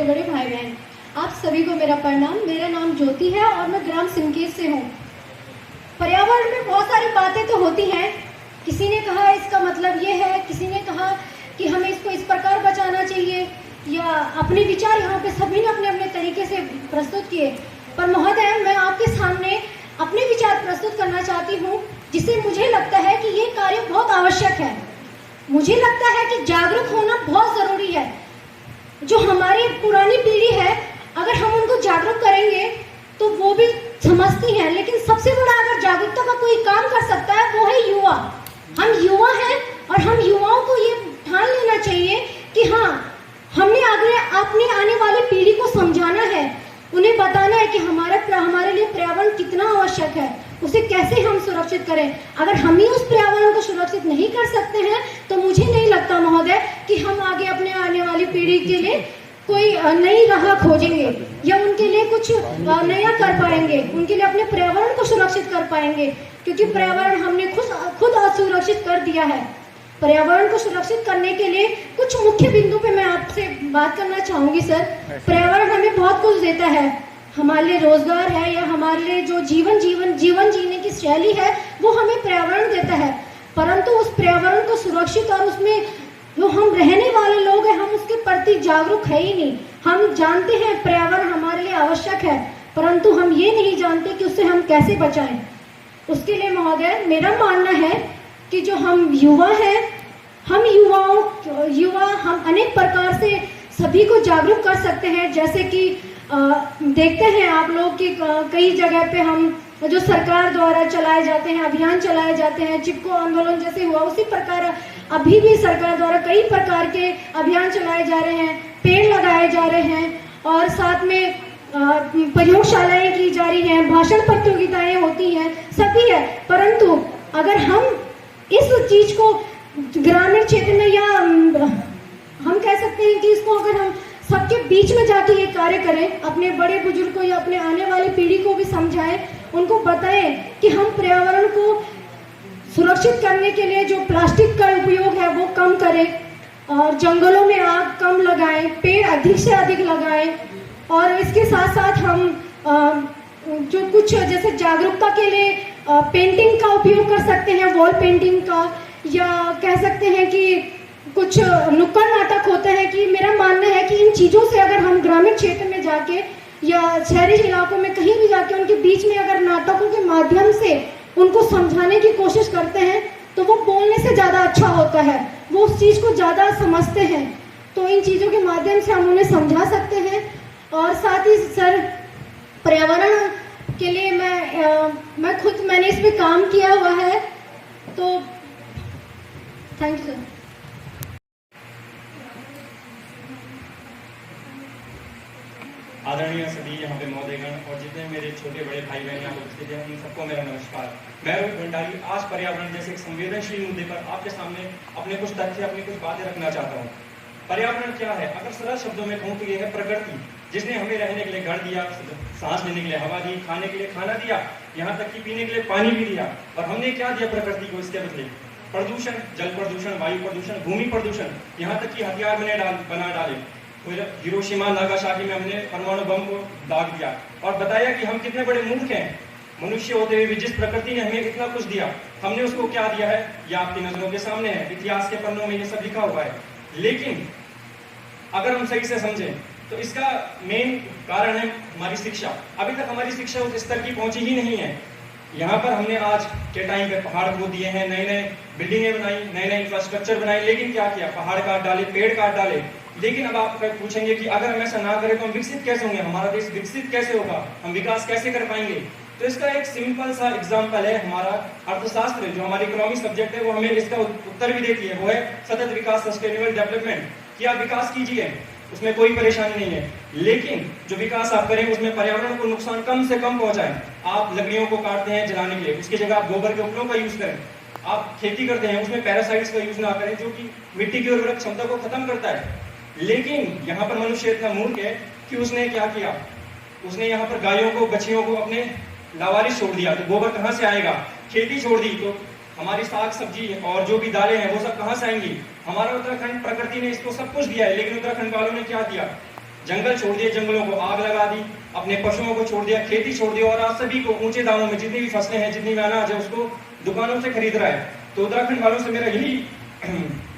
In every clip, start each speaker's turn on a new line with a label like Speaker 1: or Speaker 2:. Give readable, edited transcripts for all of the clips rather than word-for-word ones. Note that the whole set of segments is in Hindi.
Speaker 1: छोटे बड़े भाई बहन, आप सभी को मेरा प्रणाम। मेरा नाम ज्योति है और मैं ग्राम सिंकेर से हूँ। पर्यावरण में बहुत सारी बातें तो होती हैं। किसी ने कहा इसका मतलब ये है, किसी ने कहा कि हमें इसको इस प्रकार बचाना चाहिए, या अपने विचार यहाँ पे सभी ने अपने अपने तरीके से प्रस्तुत किए। पर महोदय, मैं आपके सामने अपने विचार प्रस्तुत करना चाहती हूँ, जिससे मुझे लगता है कि ये कार्य बहुत आवश्यक है। मुझे लगता है कि जागरूक होना बहुत ज़रूरी है। जो हमारी पुरानी पीढ़ी है, अगर हम उनको जागरूक करेंगे तो वो भी समझती हैं, लेकिन सबसे बड़ा अगर जागरूकता का कोई काम कर सकता है वो है युवा। हम युवा हैं और हम युवाओं को ये ठान लेना चाहिए कि हाँ, हमने अपनी आने वाली पीढ़ी को समझाना है, उन्हें बताना है कि हमारे लिए पर्यावरण कितना आवश्यक है, उसे कैसे हम सुरक्षित करें। अगर हम ही उस पर्यावरण को सुरक्षित नहीं कर सकते हैं तो मुझे नहीं लगता महोदय कि हम आगे अपने आने वाली पीढ़ी के लिए कोई नई राह खोजेंगे या उनके लिए कुछ नया कर पाएंगे, उनके लिए अपने पर्यावरण को सुरक्षित कर पाएंगे, क्योंकि पर्यावरण हमने खुद असुरक्षित कर दिया है। पर्यावरण को सुरक्षित करने के लिए कुछ मुख्य बिंदु पे मैं आपसे बात करना चाहूंगी सर। पर्यावरण हमें बहुत कुछ देता है, हमारे लिए रोजगार है या हमारे लिए जो जीवन जीने की शैली है वो हमें पर्यावरण देता है। परंतु उस पर्यावरण को सुरक्षित और उसमें जो हम रहने वाले लोग हैं, हम उसके प्रति जागरूक है ही नहीं। हम जानते हैं पर्यावरण हमारे लिए आवश्यक है, परंतु हम ये नहीं जानते कि उससे हम कैसे बचाएं। उसके लिए महोदय, मेरा मानना है कि जो हम युवा हैं, हम युवा हम अनेक प्रकार से सभी को जागरूक कर सकते हैं। जैसे कि देखते हैं आप लोग कि कई जगह पे हम जो सरकार द्वारा चलाए जाते हैं, अभियान चलाए जाते हैं, चिपको आंदोलन जैसे हुआ, उसी प्रकार अभी भी सरकार द्वारा कई प्रकार के अभियान चलाए जा रहे हैं, पेड़ लगाए जा रहे हैं और साथ में प्रयोगशालाएं की जा रही हैं, भाषण प्रतियोगिताएं होती हैं, सभी है। परंतु अगर हम इस चीज को ग्रामीण क्षेत्र में, या हम कह सकते हैं कि इसको अगर हम सबके बीच में जाके ये कार्य करें, अपने बड़े बुजुर्ग को या अपने आने वाली पीढ़ी को भी समझाएं, उनको बताएं कि हम पर्यावरण को सुरक्षित करने के लिए जो प्लास्टिक का उपयोग है वो कम करें और जंगलों में आग कम लगाएं, पेड़ अधिक से अधिक लगाएं। और इसके साथ साथ हम जो कुछ जैसे जागरूकता के लिए पेंटिंग का उपयोग कर सकते हैं, वॉल पेंटिंग का, या कह सकते हैं कि कुछ नुक्कड़ नाटक होते हैं। कि मेरा मानना है कि इन चीज़ों से अगर हम ग्रामीण क्षेत्र में जाके या शहरी इलाकों में कहीं भी जाके उनके बीच में अगर नाटकों के माध्यम से उनको समझाने की कोशिश करते हैं तो वो बोलने से ज़्यादा अच्छा होता है, वो उस चीज़ को ज़्यादा समझते हैं। तो इन चीज़ों के माध्यम से हम उन्हें समझा सकते हैं। और साथ ही सर, पर्यावरण के लिए मैंने इस पर काम किया हुआ है, तो थैंक यू सर।
Speaker 2: आदरणीय सभी यहाँ पे महोदयगण और जितने मेरे छोटे बड़े भाई बहन यहाँ उपस्थित हैं, उन सबको मेरा नमस्कार। मैं रोहित भंडारी आज पर्यावरण जैसे एक संवेदनशील मुद्दे पर आपके सामने अपने कुछ तथ्य, अपनी कुछ बातें रखना चाहता हूँ। पर्यावरण क्या है? अगर सरल शब्दों में कहूँ तो ये है प्रकृति, जिसने हमें रहने के लिए घर दिया, सांस लेने के लिए हवा दी, खाने के लिए खाना दिया, यहाँ तक कि पीने के लिए पानी भी दिया। और हमने क्या दिया प्रकृति को इसके बदले? प्रदूषण, जल प्रदूषण, वायु प्रदूषण, भूमि प्रदूषण, यहाँ तक कि हथियार बना डाले। हिरोशिमा नागासाकी में हमने परमाणु बम को दाग दिया और बताया कि हम कितने बड़े मूर्ख हैं। मनुष्य होते हुए भी जिस प्रकृति ने हमें इतना कुछ दिया, हमने उसको क्या दिया है? यह आपकी नजरों के सामने है, इतिहास के पन्नों में ये सब लिखा हुआ है। लेकिन अगर हम सही से समझें तो इसका मेन कारण है हमारी शिक्षा। अभी तक हमारी शिक्षा उस स्तर की पहुंची ही नहीं है। यहाँ पर हमने आज के टाइम पे पहाड़ खोद दिए हैं, नए नए बिल्डिंगें बनाई, नए नए इंफ्रास्ट्रक्चर बनाए, लेकिन क्या किया? पहाड़ काट डाले, पेड़ काट डाले। लेकिन अब आप पूछेंगे कि अगर हम ऐसा ना करें तो हम विकसित कैसे होंगे, हमारा देश विकसित कैसे होगा, हम विकास कैसे कर पाएंगे? तो इसका एक सिंपल सा एग्जांपल है हमारा अर्थशास्त्र, जो हमारी इकोनॉमिक सब्जेक्ट है, वो हमें इसका उत्तर भी देती है। वो है सतत विकास, सस्टेनेबल डेवलपमेंट, कि आप विकास कीजिए, उसमें कोई परेशानी नहीं है, लेकिन जो विकास आप करें उसमें पर्यावरण को नुकसान कम से कम पहुंचाएं। आप लकड़ियों को काटते हैं जलाने के लिए, उसकी जगह आप गोबर के उपलों का यूज करें। आप खेती करते हैं, उसमें पैरासाइट्स का यूज ना करें, जो कि मिट्टी की उर्वरक क्षमता को खत्म करता है। लेकिन यहाँ पर मनुष्य इतना मूर्ख है कि उसने क्या किया? उसने यहाँ पर गायों को, बछियों को अपने लावारिस छोड़ दिया। तो गोबर कहाँ से आएगा? खेती छोड़ दी तो हमारी साग सब्जी और जो भी दालें हैं वो सब कहाँ से आएंगी? हमारा उत्तराखंड, प्रकृति ने इसको सब कुछ दिया है, लेकिन उत्तराखंड वालों ने क्या किया? जंगल छोड़ दिए, जंगलों को आग लगा दी, अपने पशुओं को छोड़ दिया, खेती छोड़ दी और आज सभी को ऊंचे दामों में जितनी भी फसलें हैं, जितनी भी अनाज है, उसको दुकानों से खरीद रहा है। तो उत्तराखंड वालों से मेरा यही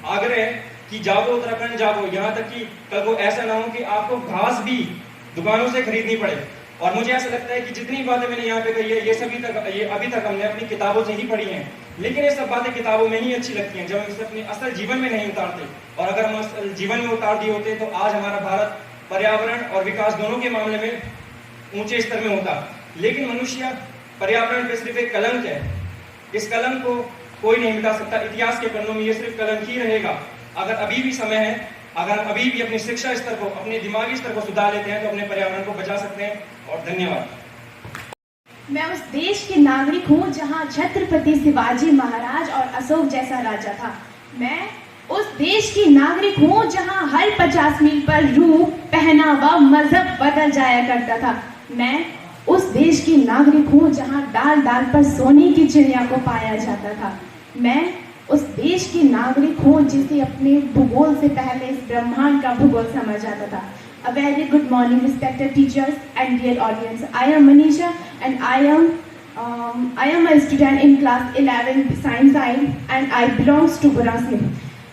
Speaker 2: आग्रह है कि जागो उत्तराखंड जागो, यहाँ तक कि कल को ऐसा ना हो कि आपको घास भी दुकानों से खरीदनी पड़े। और मुझे ऐसा लगता है कि जितनी बातें मैंने यहाँ पे कही है, ये अभी तक हमने अपनी किताबों से ही पढ़ी हैं, लेकिन ये सब बातें किताबों में ही अच्छी लगती हैं जब हम इसे अपने असल जीवन में नहीं उतारते। और अगर हम असल जीवन में उतार दिए होते तो आज हमारा भारत पर्यावरण और विकास दोनों के मामले में ऊंचे स्तर में होता। लेकिन मनुष्य पर्यावरण पे सिर्फ एक कलंक है, इस कलंक को कोई नहीं मिटा सकता। इतिहास के पन्नों में ये सिर्फ कलंक ही रहेगा। अगर अभी भी समय है, अगर हम अभी भी अपनी शिक्षा स्तर को, अपने दिमागी स्तर को सुधार लेते हैं तो अपने पर्यावरण को बचा सकते हैं। और धन्यवाद।
Speaker 3: मैं उस देश के नागरिक हूँ जहाँ छत्रपति शिवाजी महाराज और अशोक जैसा राजा था। मैं उस देश की नागरिक हूँ जहाँ हर 50 मील पर रूप, पहनावा, मजहब बदल जाया करता था। मैं उस देश की नागरिक हूँ जहाँ डाल डाल पर सोने की चिड़िया को पाया जाता था। मैं उस देश की नागरिक हूँ जिसे अपने भूगोल से पहले इस ब्रह्मांड का भूगोल समझ आता था। A very good morning, respected teachers and dear audience. I am Manisha and I am a student in class 11 Science Science and I belongs to Burasni.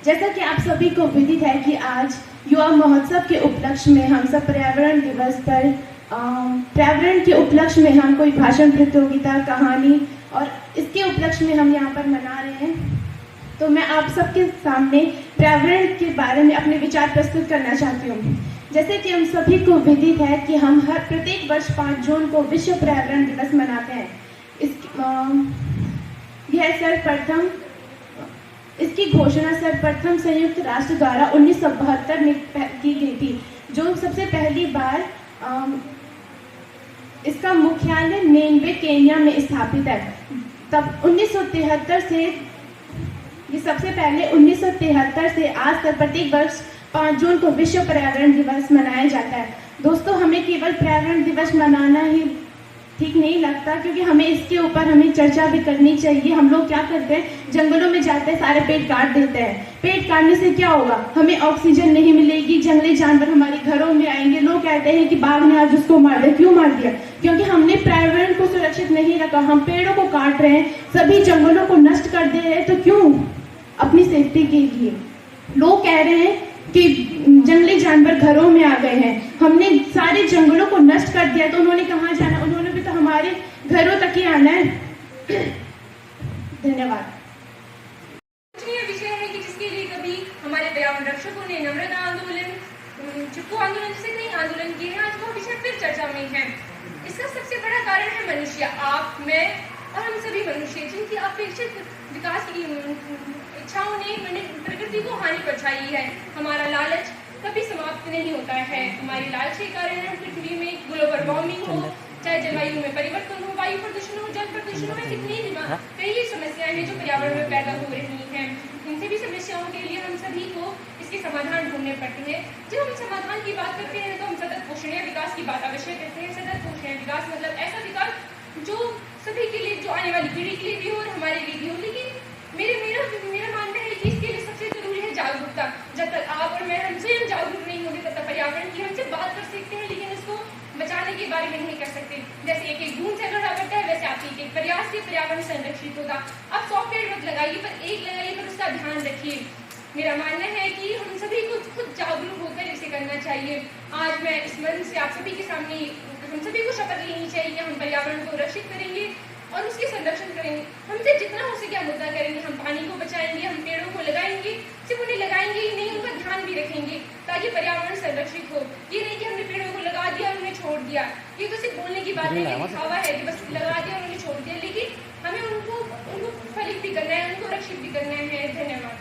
Speaker 3: जैसा कि आप सभी को विदित है कि आज युवा महोत्सव के उपलक्ष्य में हम सब पर्यावरण दिवस पर पर्यावरण के उपलक्ष्य में हम कोई भाषण प्रतियोगिता, कहानी और इसके उपलक्ष्य में हम यहाँ पर मना रहे हैं। तो मैं आप सबके सामने पर्यावरण के बारे में अपने विचार प्रस्तुत करना चाहती हूँ। जैसे कि हम सभी को विदित है कि हम हर प्रत्येक वर्ष 5 जून को विश्व पर्यावरण दिवस मनाते हैं। इसकी घोषणा सर्वप्रथम संयुक्त राष्ट्र द्वारा 1972 में की गई थी, जो सबसे पहली बार इसका मुख्यालय नेनवे, केन्या में स्थापित है। तब 1973 से ये सबसे पहले 1973 से आज तक प्रत्येक वर्ष 5 जून को विश्व पर्यावरण दिवस मनाया जाता है। दोस्तों, हमें केवल पर्यावरण दिवस मनाना ही ठीक नहीं लगता, क्योंकि हमें इसके ऊपर हमें चर्चा भी करनी चाहिए। हम लोग क्या करते हैं, जंगलों में जाते हैं, सारे पेड़ काट देते हैं। पेड़ काटने से क्या होगा, हमें ऑक्सीजन नहीं मिलेगी, जंगली जानवर हमारे घरों में आएंगे। लोग कहते हैं कि बाघ ने आज उसको मार दिया। क्यों मार दिया? क्योंकि हमने पर्यावरण को सुरक्षित नहीं रखा। हम पेड़ों को काट रहे हैं, सभी जंगलों को नष्ट कर दे रहे हैं। तो क्यों? अपनी सेफ्टी के लिए। लोग कह रहे हैं कि जंगली जानवर घरों में आ गए हैं, हमने सारे जंगलों को नष्ट कर दिया, तो उन्होंने कहाँ जाना? उन्होंने भी तो हमारे घरों तक ही आना है। धन्यवाद।
Speaker 4: विषय है कि जिसके लिए कभी हमारे पर्यावरण रक्षकों ने नम्रता आंदोलन, चिपको आंदोलन जैसे कई आंदोलन किए हैं, आज वो विषय फिर चर्चा में है। इसका सबसे बड़ा कारण है मनुष्य, आप, मैं और हम सभी मनुष्य, जिनकी अपेक्षित विकास की इच्छाओं ने प्रकृति को हानि पहुंचाई है। हमारा लालच कभी समाप्त नहीं होता है। हमारी लालच के कारण हम पृथ्वी में ग्लोबल वार्मिंग हो, चाहे जलवायु में परिवर्तन हो, वायु प्रदूषण हो, जल प्रदूषण हो, कई समस्याएं हैं जो पर्यावरण में पैदा हो रही हैं। इन सभी समस्याओं के लिए हम सभी को इसके समाधान ढूंढने पड़ते हैं। जब हम समाधान की बात करते हैं तो हम सतत पोषणीय विकास की बात अवश्य करते हैं। सतत पोषणीय विकास मतलब ऐसा विकास जो सभी के लिए, जो आने वाली पीढ़ी के लिए भी हो और हमारे लिए भी हो। लेकिन मेरा मानना है कि इसके लिए सबसे जरूरी है जागरूकता। जब तक आप और मैं हम स्वयं जागरूक नहीं होंगे तब तक पर्यावरण की हम सिर्फ बात कर सकते हैं, लेकिन इसको बचाने के बारे में नहीं कर सकते। जैसे एक एक बूंद से अगर बढ़ता है, वैसे आपके एक प्रयास से पर्यावरण संरक्षित होगा। आप 100 पेड़ मत लगाइए, पर एक लगाइए, पर उसका ध्यान रखिए। मेरा मानना है कि हम सभी को खुद जागरूक होकर इसे करना चाहिए। आज मैं इस मंच से आप सभी के सामने हम सभी को शपथ लेनी चाहिए, हम पर्यावरण को रक्षित करेंगे और उसके संरक्षण करेंगे। हमसे जितना हो सके हम उतना करेंगे। हम पानी को बचाएंगे, हम पेड़ों को लगाएंगे, सिर्फ उन्हें लगाएंगे ही नहीं, उनका ध्यान भी रखेंगे ताकि पर्यावरण संरक्षित हो। ये नहीं कि हमने पेड़ों को लगा दिया और उन्हें छोड़ दिया। ये तो सिर्फ बोलने की बात है, दिखावा है कि बस लगा दिया और उन्हें छोड़ दिया, लेकिन हमें उनको फलित भी करना है, उनको रक्षित भी करना है। धन्यवाद।